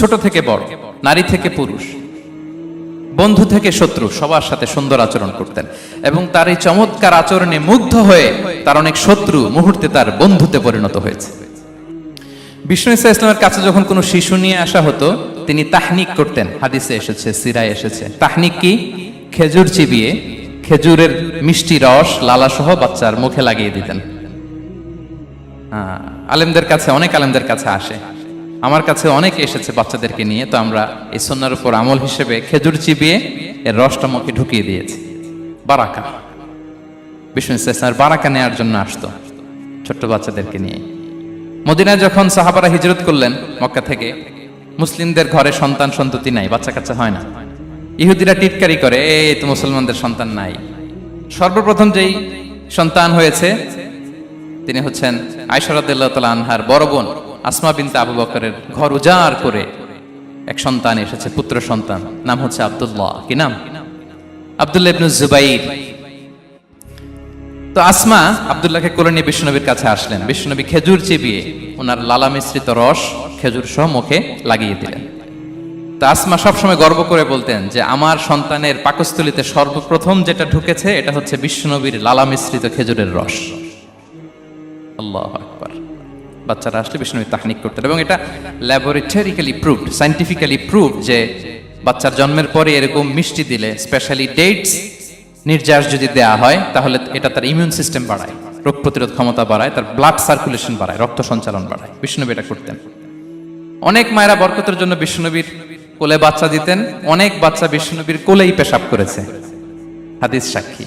ছোট থেকে বড়, নারী থেকে পুরুষ, বন্ধু থেকে শত্রু, সবার সাথে সুন্দর আচরণ করতেন। এবং তার এই চমৎকার আচরণে মুগ্ধ হয়ে তার অনেক শত্রু মুহূর্তে তার বন্ধুতে পরিণত হয়েছে। বিষ্ণু ইসা ইসলামের কাছে যখন কোনো শিশু নিয়ে আসা হতো, তিনি তাহনিক করতেন। হাদিসে এসেছে, সিরায় এসেছে। তাহনিক কি? খেজুর চিবিয়ে খেজুরের মিষ্টি রস লালাসহ বাচ্চার মুখে লাগিয়ে দিতেন। আলেমদের কাছে, অনেক আলেমদের কাছে আসে, আমার কাছে অনেকে এসেছে বাচ্চাদেরকে নিয়ে। তো আমরা এই সুন্নাহর উপর আমল হিসেবে খেজুর চিবিয়ে এর রসটা মুখে ঢুকিয়ে দিয়েছি। বারাকা, বিষ্ণু ইসা ইসলামের বারাকা নেওয়ার জন্য আসতো ছোট্ট বাচ্চাদেরকে নিয়ে। মদিনায় যখন সাহাবারা হিজরত করলেন মক্কা থেকে, মুসলিমদের ঘরে সন্তান সন্ততি নাই, বাচ্চা কাচ্চা হয় না। ইহুদিরা টিটকারি করে, এই তো মুসলমানদের সন্তান নাই। সর্বপ্রথম যেই সন্তান হয়েছে তিনি হচ্ছেন আয়েশা রাদিয়াল্লাহু তাআলা আনহার বড় বোন আসমা বিনতে আবু বকরের ঘর উজাড় করে এক সন্তান এসেছে, পুত্র সন্তান, নাম হচ্ছে আব্দুল্লাহ। কি নাম? আব্দুল্লাহ ইবনে জুবাইর। তো আসমা আব্দুল্লাহকে কোলে নিয়ে বিশ্বনবীর কাছে আসলেন। বিশ্বনবী খেজুর চিবিয়ে ওনার লালা মিশ্রিত রস খেজুর সহ মুখে লাগিয়ে দিলেন। তো আসমা সবসময় গর্ব করে বলতেন যে আমার সন্তানের পাকস্থলীতে সর্বপ্রথম যেটা ঢুকেছে এটা হচ্ছে বিশ্বনবীর লালা মিশ্রিত খেজুরের রস। আল্লাহু আকবার। বাচ্চারা আসলে বিষ্ণুনবী তাহনিক করতেন এবং এটা ল্যাবরেটরিক্যালি প্রুভড, সায়েন্টিফিক্যালি প্রুভড যে বাচ্চার জন্মের পরে এরকম মিষ্টি দিলে, স্পেশালি ডেটস নির্যাস যদি দেয়া হয়, তাহলে এটা তার ইমিউন সিস্টেম বাড়ায়, রোগ প্রতিরোধ ক্ষমতা বাড়ায়, তার ব্লাড সার্কুলেশন বাড়ায়, রক্ত সঞ্চালন বাড়ায়। বিষ্ণুনবী এটা করতেন। অনেক মায়েরা বরকতের জন্য বিষ্ণুনবীর কোলে বাচ্চা দিতেন। অনেক বাচ্চা বিষ্ণুনবীর কোলেই পেশাব করেছে, হাদিস সাক্ষী।